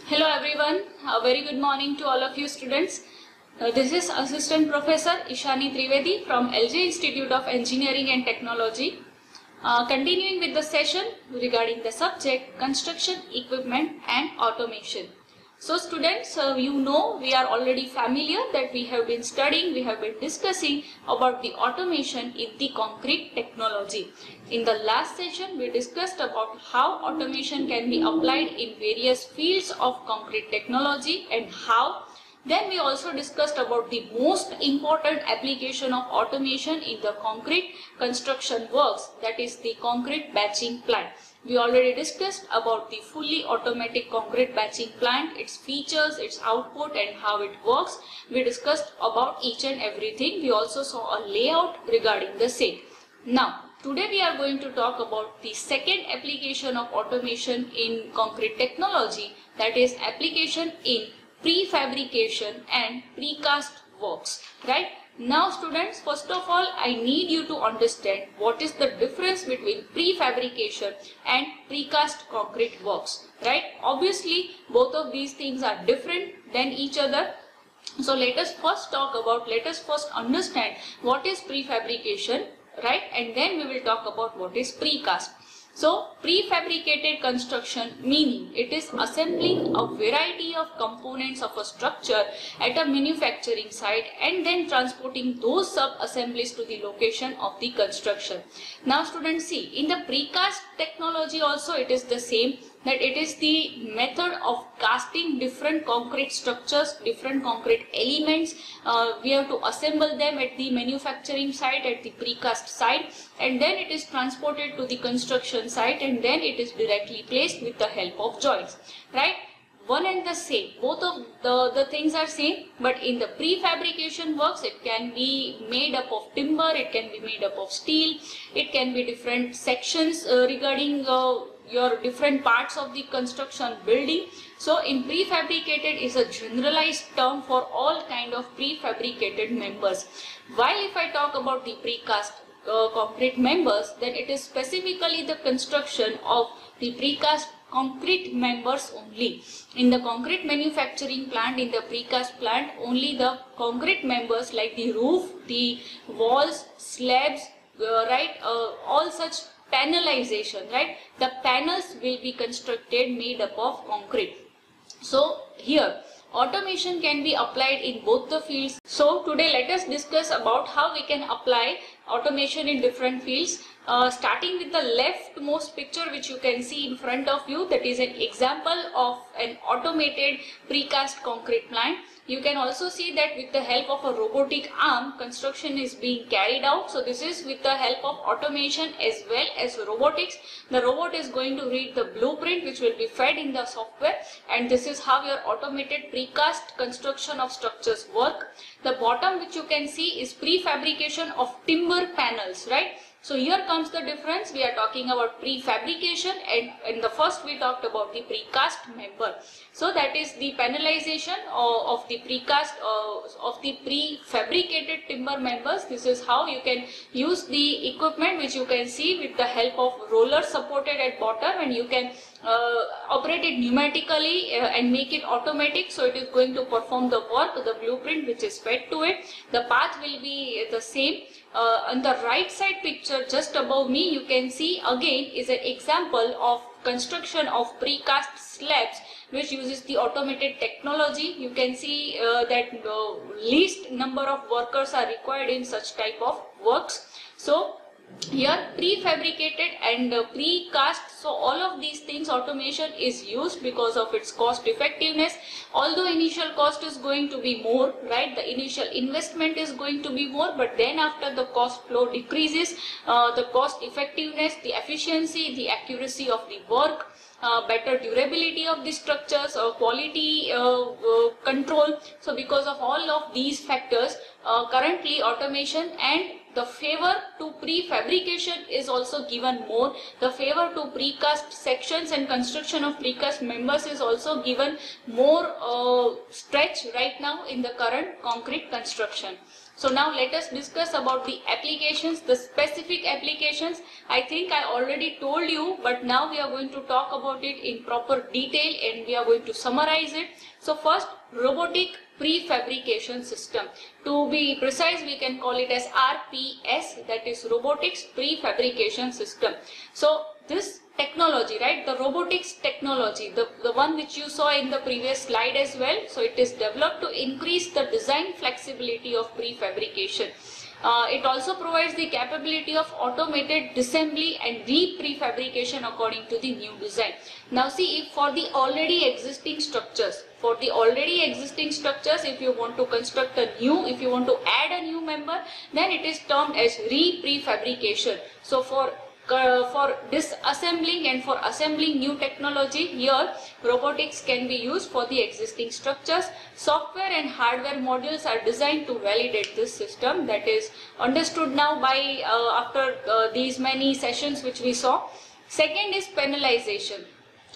Hello everyone, a very good morning to all of you students. This is Assistant Professor Ishani Trivedi from LJ Institute of Engineering and Technology. Continuing with the session regarding the subject Construction Equipment and Automation. So students, we are already familiar that we have been studying, we have been discussing about the automation in the concrete technology. In the last session, we discussed about how automation can be applied in various fields of concrete technology and how. Then we also discussed about the most important application of automation in the concrete construction works, that is the concrete batching plant. We already discussed about the fully automatic concrete batching plant, its features, its output and how it works. We discussed about each and everything. We also saw a layout regarding the same. Now, today we are going to talk about the second application of automation in concrete technology, that is application in prefabrication and precast works, right? Now students, first of all, I need you to understand what is the difference between prefabrication and precast concrete works, right? Obviously, both of these things are different than each other. So let us first understand what is prefabrication, right? And then we will talk about what is precast. So, prefabricated construction meaning it is assembling a variety of components of a structure at a manufacturing site and then transporting those sub-assemblies to the location of the construction. Now students, see, in the precast technology also it is the same, that it is the method of casting different concrete structures, different concrete elements. We have to assemble them at the manufacturing site, at the precast site, and then it is transported to the construction site and then it is directly placed with the help of joints, right? One and the same, both of the things are same, but in the prefabrication works it can be made up of timber, it can be made up of steel, it can be different sections regarding your different parts of the construction building. So in prefabricated is a generalized term for all kind of prefabricated members. While if I talk about the precast concrete members, then it is specifically the construction of the precast concrete members only. In the concrete manufacturing plant, in the precast plant, only the concrete members like the roof, the walls, slabs, all such panelization, right? The panels will be constructed made up of concrete. So here automation can be applied in both the fields. So today let us discuss about how we can apply automation in different fields. Starting with the leftmost picture which you can see in front of you, that is an example of an automated precast concrete plant. You can also see that with the help of a robotic arm, construction is being carried out. So this is with the help of automation as well as robotics. The robot is going to read the blueprint which will be fed in the software, and this is how your automated precast construction of structures work. The bottom which you can see is prefabrication of timber panels, right? So here comes the difference. We are talking about prefabrication, and in the first we talked about the precast member. So that is the panelization of the precast of the prefabricated timber members. This is how you can use the equipment which you can see with the help of rollers supported at bottom, and you can operate it pneumatically and make it automatic. So it is going to perform the work, the blueprint which is fed to it. The path will be the same. On the right side picture just above me, you can see again is an example of construction of precast slabs which uses the automated technology. You can see that least number of workers are required in such type of works. So here prefabricated and precast, so all of these things automation is used because of its cost effectiveness. Although initial cost is going to be more, right, the initial investment is going to be more, but then after the cost flow decreases, the cost effectiveness, the efficiency, the accuracy of the work, better durability of the structures, quality control. So because of all of these factors, currently automation and the favor to prefabrication is also given more. The favor to precast sections and construction of precast members is also given more stretch right now in the current concrete construction. So now let us discuss about the applications, the specific applications. I think I already told you, but now we are going to talk about it in proper detail and we are going to summarize it. So first, robotic prefabrication system. To be precise, we can call it as RPS, that is robotics prefabrication system. So this technology, right, the robotics technology, the one which you saw in the previous slide as well. So it is developed to increase the design flexibility of prefabrication. It also provides the capability of automated disassembly and prefabrication according to the new design. Now see, if for the already existing structures, if you want to construct a new, if you want to add a new member, then it is termed as prefabrication. So for disassembling and for assembling new technology, here robotics can be used for the existing structures. Software and hardware modules are designed to validate this system. That is understood now by after these many sessions which we saw. Second is panelization,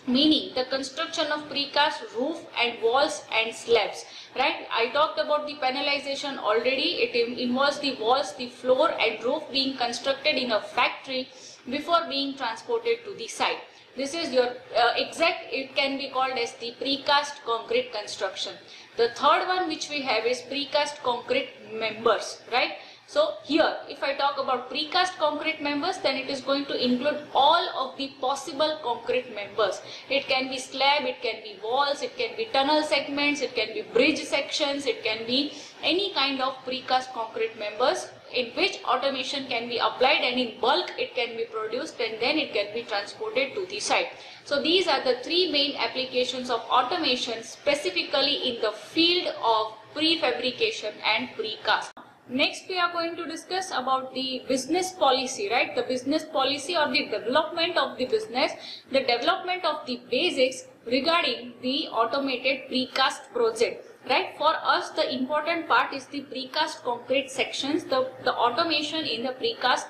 meaning the construction of precast roof and walls and slabs. Right, I talked about the panelization already. It involves the walls, the floor and roof being constructed in a factory before being transported to the site. This is your it can be called as the precast concrete construction. The third one which we have is precast concrete members, right? So here, if I talk about precast concrete members, then it is going to include all of the possible concrete members. It can be slab, it can be walls, it can be tunnel segments, it can be bridge sections, it can be any kind of precast concrete members in which automation can be applied, and in bulk it can be produced and then it can be transported to the site. So these are the three main applications of automation specifically in the field of prefabrication and precast. Next we are going to discuss about the business policy, right? The business policy or the development of the business, the development of the basics regarding the automated precast project. Right, for us the important part is the precast concrete sections, the automation in the precast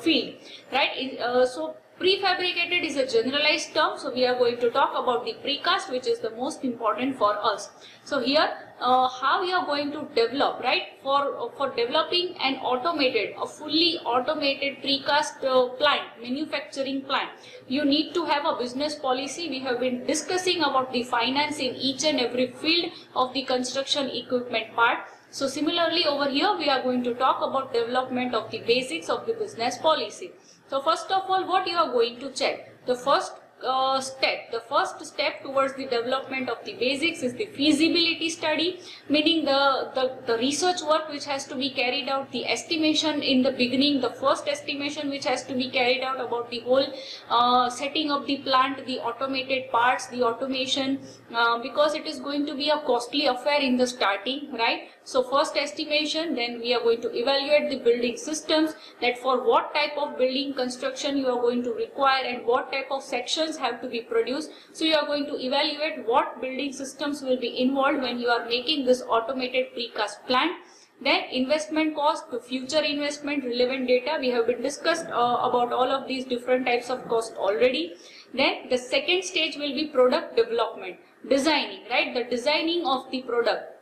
field, right? So prefabricated is a generalized term, so we are going to talk about the precast, which is the most important for us. So here how we are going to develop, right? For developing an automated, a fully automated precast plant, manufacturing plant, you need to have a business policy. We have been discussing about the finance in each and every field of the construction equipment part. So similarly over here we are going to talk about development of the basics of the business policy. So first of all, what you are going to check? The first step towards the development of the basics is the feasibility study, meaning the research work which has to be carried out, the estimation in the beginning, the first estimation which has to be carried out about the whole setting of the plant, the automated parts, the automation, because it is going to be a costly affair in the starting, right? So first estimation, then we are going to evaluate the building systems, that for what type of building construction you are going to require and what type of sections have to be produced. So you are going to evaluate what building systems will be involved when you are making this automated precast plant. Then investment cost, to future investment, relevant data. We have been discussed about all of these different types of cost already. Then the second stage will be product development, designing, right? The designing of the product.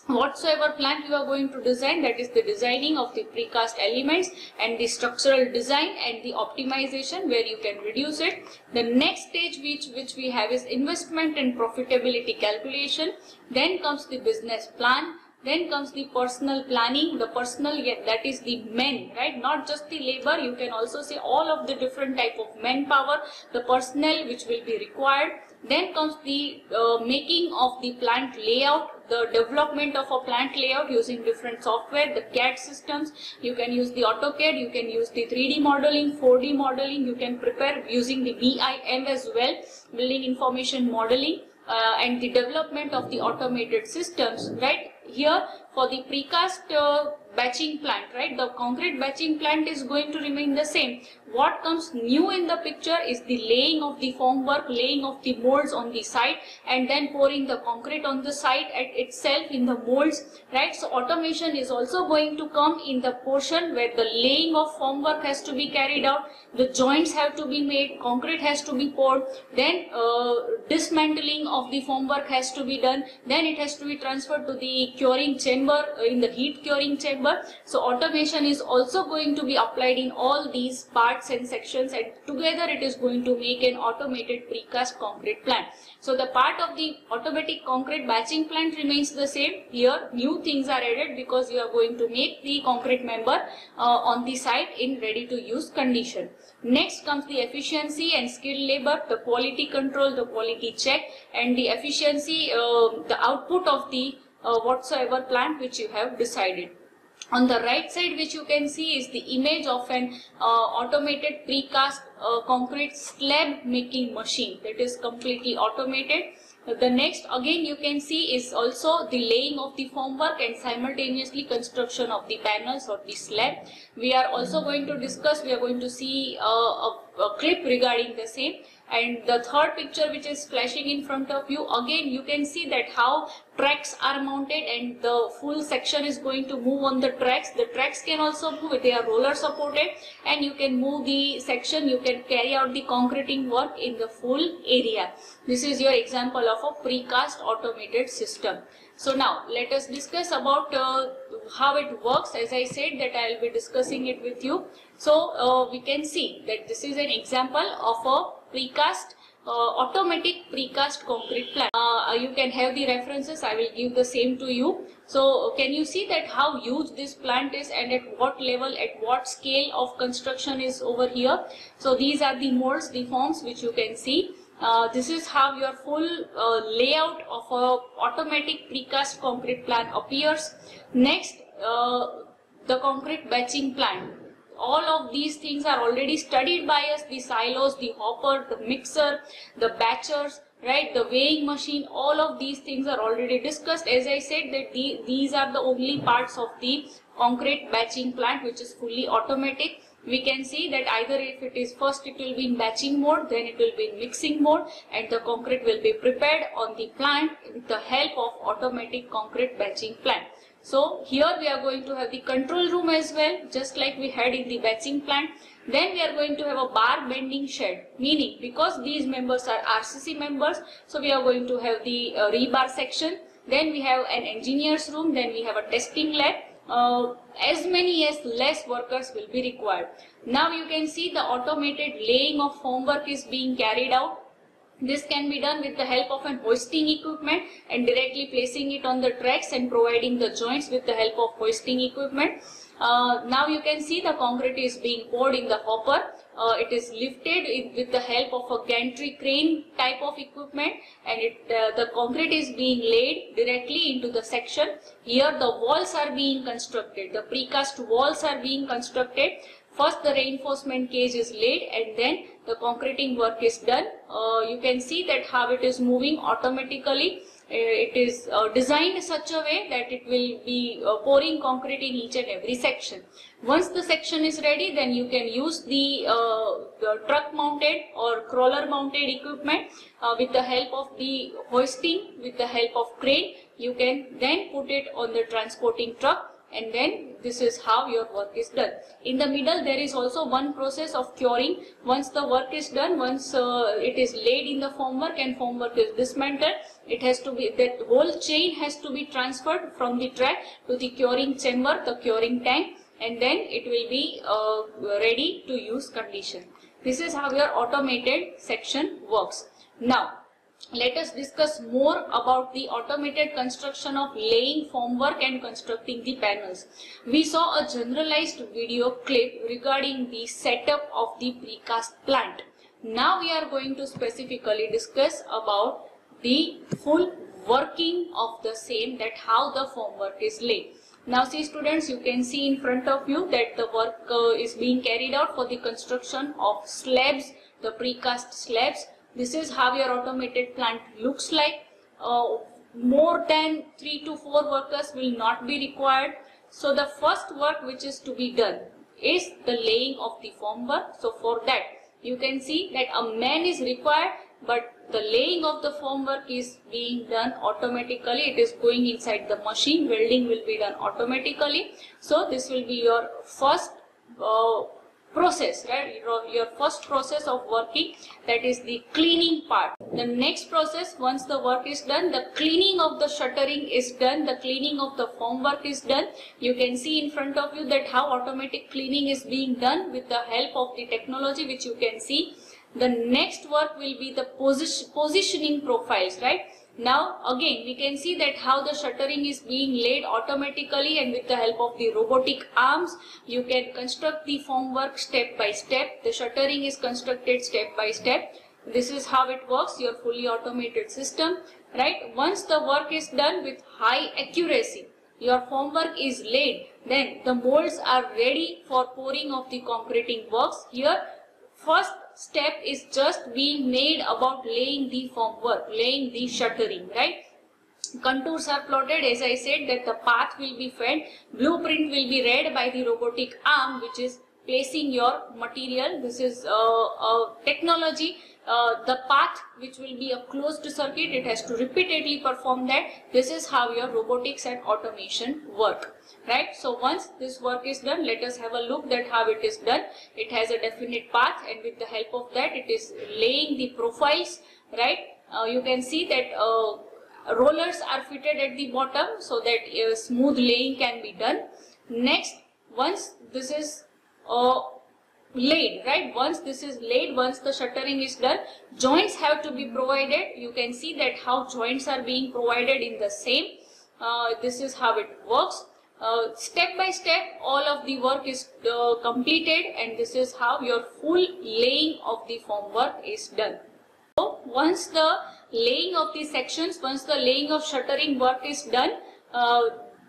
Whatsoever plant you are going to design, that is the designing of the precast elements and the structural design and the optimization where you can reduce it. The next stage which we have is investment and profitability calculation. Then comes the business plan. Then comes the personal planning, the personal, that is the men, right? Not just the labor, you can also say all of the different type of manpower, the personnel which will be required. Then comes the making of the plant layout, the development of a plant layout using different software, the CAD systems. You can use the AutoCAD, you can use the 3D modeling, 4D modeling, you can prepare using the BIM as well, building information modeling, and the development of the automated systems, right? Here for the precast batching plant, right? The concrete batching plant is going to remain the same. What comes new in the picture is the laying of the formwork, laying of the molds on the site, and then pouring the concrete on the site itself in the molds, right? So automation is also going to come in the portion where the laying of formwork has to be carried out, the joints have to be made, concrete has to be poured, then dismantling of the formwork has to be done, then it has to be transferred to the curing chamber, in the heat curing chamber, member. So automation is also going to be applied in all these parts and sections, and together it is going to make an automated precast concrete plant. So the part of the automatic concrete batching plant remains the same. Here new things are added because you are going to make the concrete member on the site in ready to use condition. Next comes the efficiency and skilled labor, the quality control, the quality check, and the efficiency, the output of the whatsoever plant which you have decided. On the right side, which you can see, is the image of an automated precast concrete slab making machine that is completely automated. The next again you can see is also the laying of the formwork and simultaneously construction of the panels or the slab. We are also going to discuss, we are going to see a clip regarding the same. And the third picture which is flashing in front of you, again you can see that how tracks are mounted and the full section is going to move on the tracks. The tracks can also move, they are roller supported, and you can move the section, you can carry out the concreting work in the full area. This is your example of a precast automated system. So now let us discuss about how it works. As I said that I will be discussing it with you. So we can see that this is an example of a precast automatic precast concrete plant. You can have the references, I will give the same to you. So can you see that how huge this plant is and at what level, at what scale of construction is over here. So these are the molds, the forms which you can see. This is how your full layout of a automatic precast concrete plant appears. Next, the concrete batching plant. All of these things are already studied by us, the silos, the hopper, the mixer, the batchers, right, the weighing machine, all of these things are already discussed. As I said that these are the only parts of the concrete batching plant which is fully automatic. We can see that either if it is first it will be in batching mode, then it will be in mixing mode, and the concrete will be prepared on the plant with the help of automatic concrete batching plant. So here we are going to have the control room as well, just like we had in the batching plant. Then we are going to have a bar bending shed, meaning because these members are RCC members, so we are going to have the rebar section. Then we have an engineer's room, then we have a testing lab. As many as less workers will be required. Now you can see the automated laying of formwork is being carried out. This can be done with the help of an hoisting equipment and directly placing it on the tracks and providing the joints with the help of hoisting equipment. Now you can see the concrete is being poured in the hopper. It is lifted with the help of a gantry crane type of equipment, and the concrete is being laid directly into the section. Here the walls are being constructed, the precast walls are being constructed. First the reinforcement cage is laid and then the concreting work is done. You can see that how it is moving automatically. It is designed in such a way that it will be pouring concrete in each and every section. Once the section is ready, then you can use the truck mounted or crawler mounted equipment with the help of the hoisting, with the help of crane. You can then put it on the transporting truck, and then this is how your work is done. In the middle there is also one process of curing. Once the work is done, once it is laid in the formwork and formwork is dismantled, it has to be, that whole chain has to be transferred from the track to the curing chamber, the curing tank, and then it will be ready to use condition. This is how your automated section works. Now let us discuss more about the automated construction of laying formwork and constructing the panels. We saw a generalized video clip regarding the setup of the precast plant. Now we are going to specifically discuss about the full working of the same, that how the formwork is laid. Now see students, you can see in front of you that the work is being carried out for the construction of slabs, the precast slabs. This is how your automated plant looks like. More than 3 to 4 workers will not be required. So the first work which is to be done is the laying of the formwork. So for that you can see that a man is required, but the laying of the formwork is being done automatically. It is going inside the machine. Welding will be done automatically. So this will be your first process, right? Your first process of working, that is the cleaning part. The next process, once the work is done, the cleaning of the shuttering is done, the cleaning of the formwork is done. You can see in front of you that how automatic cleaning is being done with the help of the technology, which you can see. The next work will be the positioning profiles, right? Now again we can see that how the shuttering is being laid automatically, and with the help of the robotic arms you can construct the formwork step by step. The shuttering is constructed step by step. This is how it works, your fully automated system, right? Once the work is done with high accuracy, your formwork is laid, then the molds are ready for pouring of the concreting works. Here first step is just being made about laying the formwork, laying the shuttering, right? Contours are plotted, as I said, that the path will be fed, blueprint will be read by the robotic arm which is placing your material. This is technology. The path which will be a closed circuit, it has to repeatedly perform that. This is how your robotics and automation work, right? So once this work is done, let us have a look at how it is done. It has a definite path, and with the help of that it is laying the profiles, right? You can see that rollers are fitted at the bottom so that smooth laying can be done. Next, once this is laid, right? Once this is laid, once the shuttering is done, joints have to be provided. You can see that how joints are being provided in the same. This is how it works. Step by step all of the work is completed, and this is how your full laying of the formwork is done. So once the laying of the sections, once the laying of shuttering work is done,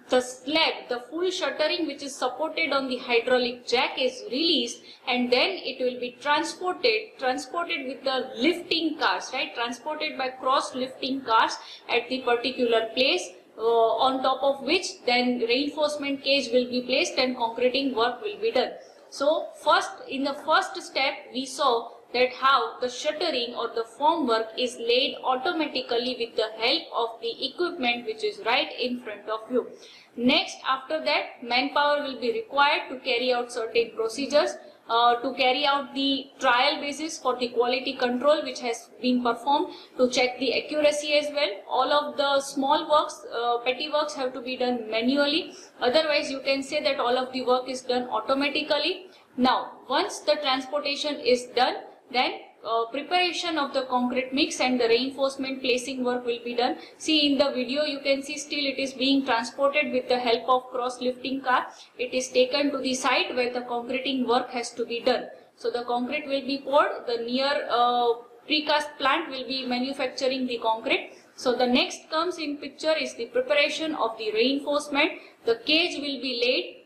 the slab, the full shuttering which is supported on the hydraulic jack is released, and then it will be transported with the lifting cars, right? Transported by cross lifting cars at the particular place, on top of which then reinforcement cage will be placed and concreting work will be done. So first, in the first step we saw that how the shuttering or the formwork is laid automatically with the help of the equipment which is right in front of you. Next, after that, manpower will be required to carry out certain procedures, to carry out the trial basis for the quality control which has been performed, to check the accuracy as well. All of the small works, petty works have to be done manually. Otherwise, you can say that all of the work is done automatically. Now, once the transportation is done, then preparation of the concrete mix and the reinforcement placing work will be done. See in the video you can see still it is being transported with the help of cross lifting car. It is taken to the site where the concreting work has to be done. So the concrete will be poured. The near precast plant will be manufacturing the concrete. So the next comes in picture is the preparation of the reinforcement. The cage will be laid.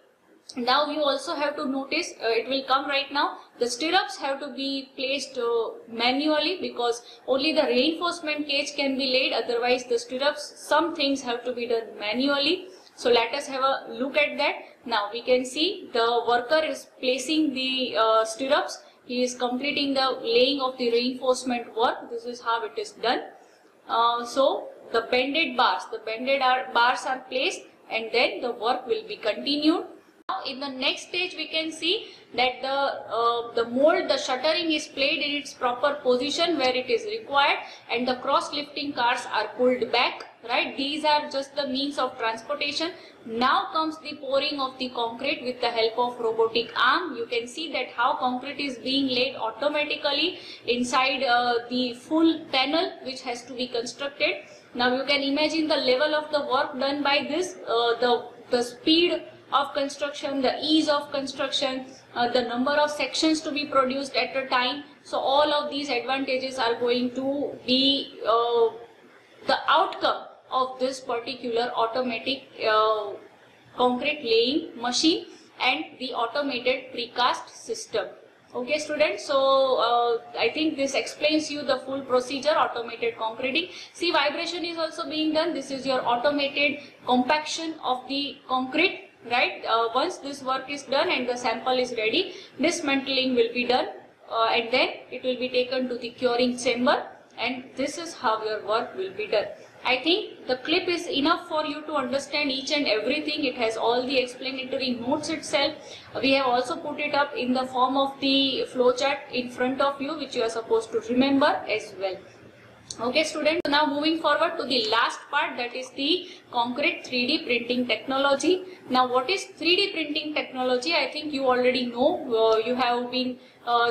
Now you also have to notice, it will come right now, the stirrups have to be placed manually, because only the reinforcement cage can be laid, otherwise the stirrups, some things have to be done manually. So let us have a look at that. Now we can see the worker is placing the stirrups, he is completing the laying of the reinforcement work. This is how it is done. So the bended bars are placed, and then the work will be continued. Now in the next stage we can see that the mold, the shuttering is placed in its proper position where it is required, and the cross lifting cars are pulled back, right? These are just the means of transportation. Now comes the pouring of the concrete with the help of robotic arm. You can see that how concrete is being laid automatically inside the full panel which has to be constructed. Now you can imagine the level of the work done by this, the speed of construction, the ease of construction, the number of sections to be produced at a time. So all of these advantages are going to be the outcome of this particular automatic concrete laying machine and the automated precast system. Okay students, so I think this explains you the full procedure, automated concreting. See, vibration is also being done. This is your automated compaction of the concrete. Right, once this work is done and the sample is ready, dismantling will be done, and then it will be taken to the curing chamber, and this is how your work will be done. I think the clip is enough for you to understand each and everything. It has all the explanatory notes itself. We have also put it up in the form of the flowchart in front of you, which you are supposed to remember as well. Okay students, so now moving forward to the last part, that is the concrete 3D printing technology. Now what is 3D printing technology? I think you already know. You have been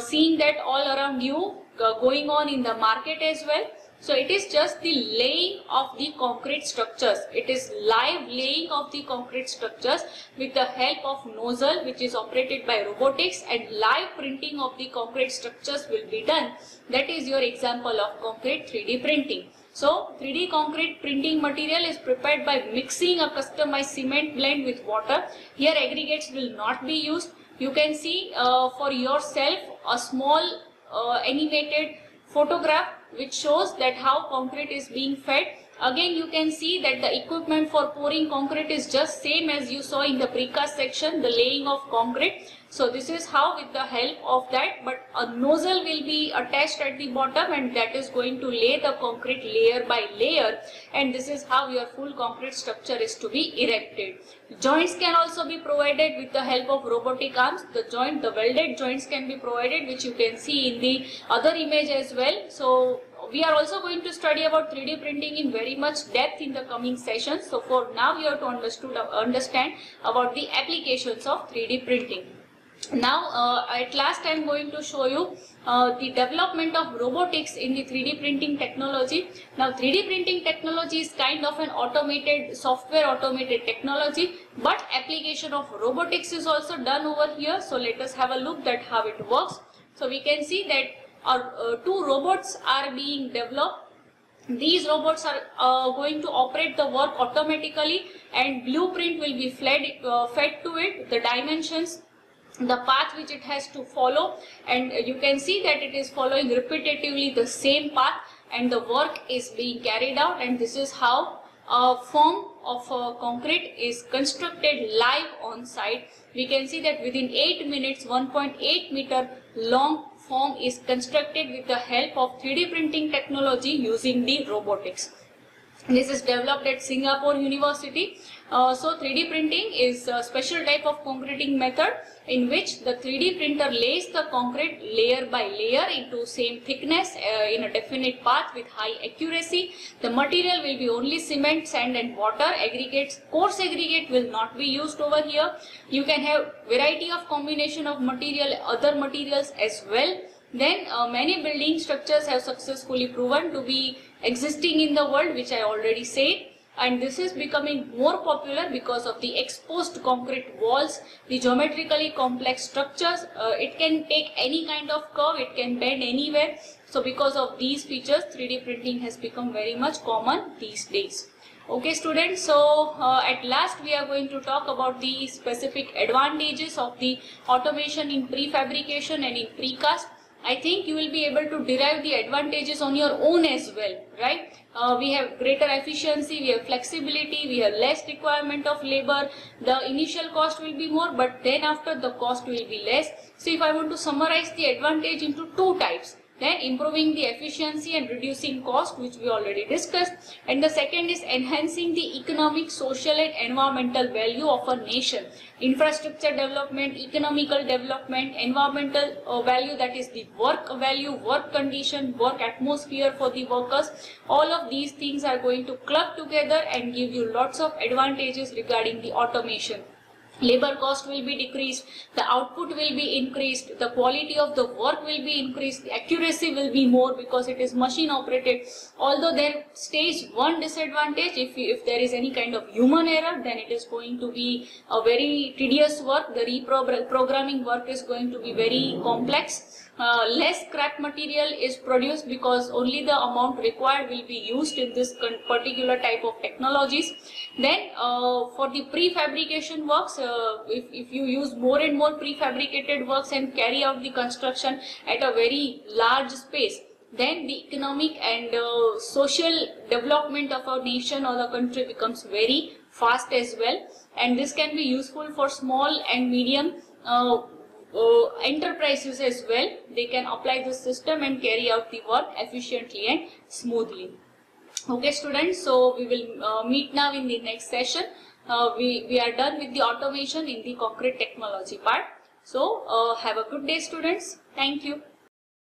seeing that all around you going on in the market as well. So it is just the laying of the concrete structures. It is live laying of the concrete structures with the help of nozzle, which is operated by robotics, and live printing of the concrete structures will be done. That is your example of concrete 3D printing. So 3D concrete printing material is prepared by mixing a customized cement blend with water. Here aggregates will not be used. You can see for yourself a small animated photograph which shows that how concrete is being fed. Again you can see that the equipment for pouring concrete is just same as you saw in the precast section, the laying of concrete. So this is how, with the help of that, but a nozzle will be attached at the bottom, and that is going to lay the concrete layer by layer, and this is how your full concrete structure is to be erected. Joints can also be provided with the help of robotic arms. The welded joints can be provided, which you can see in the other image as well. So we are also going to study about 3D printing in very much depth in the coming sessions. So for now you have to understand about the applications of 3D printing. Now at last I am going to show you the development of robotics in the 3D printing technology. Now 3D printing technology is kind of an automated technology, but application of robotics is also done over here. So let us have a look at how it works. So we can see that two robots are being developed. These robots are going to operate the work automatically, and blueprint will be fed to it, the dimensions, the path which it has to follow, and you can see that it is following repetitively the same path, and the work is being carried out. And this is how a form of concrete is constructed live on site. We can see that within 8 minutes 1.8 meter long form is constructed with the help of 3D printing technology using the robotics. This is developed at Singapore University. So 3D printing is a special type of concreting method in which the 3D printer lays the concrete layer by layer into same thickness in a definite path with high accuracy. The material will be only cement, sand and water. Aggregates, coarse aggregate will not be used over here. You can have variety of combination of material, other materials as well. Then many building structures have successfully proven to be existing in the world, which I already said, and this is becoming more popular because of the exposed concrete walls, the geometrically complex structures. It can take any kind of curve, it can bend anywhere. So because of these features, 3D printing has become very much common these days. Okay students, so at last we are going to talk about the specific advantages of the automation in prefabrication and in precast. I think you will be able to derive the advantages on your own as well, right? We have greater efficiency, we have flexibility, we have less requirement of labor. The initial cost will be more, but then after the cost will be less. So if I want to summarize the advantage into two types, then improving the efficiency and reducing cost, which we already discussed, and the second is enhancing the economic, social and environmental value of a nation. Infrastructure development, economical development, environmental value, that is the work value, work condition, work atmosphere for the workers. All of these things are going to club together and give you lots of advantages regarding the automation. Labor cost will be decreased, the output will be increased, the quality of the work will be increased, the accuracy will be more because it is machine operated. Although there stays one disadvantage, if there is any kind of human error, then it is going to be a very tedious work. The reprogramming work is going to be very complex. Less scrap material is produced because only the amount required will be used in this particular type of technologies. Then for the prefabrication works, if you use more and more prefabricated works and carry out the construction at a very large space, then the economic and social development of our nation or the country becomes very fast as well, and this can be useful for small and medium enterprises as well. They can apply this system and carry out the work efficiently and smoothly. Okay students, so we will meet now in the next session. We are done with the automation in the concrete technology part. So have a good day students. Thank you.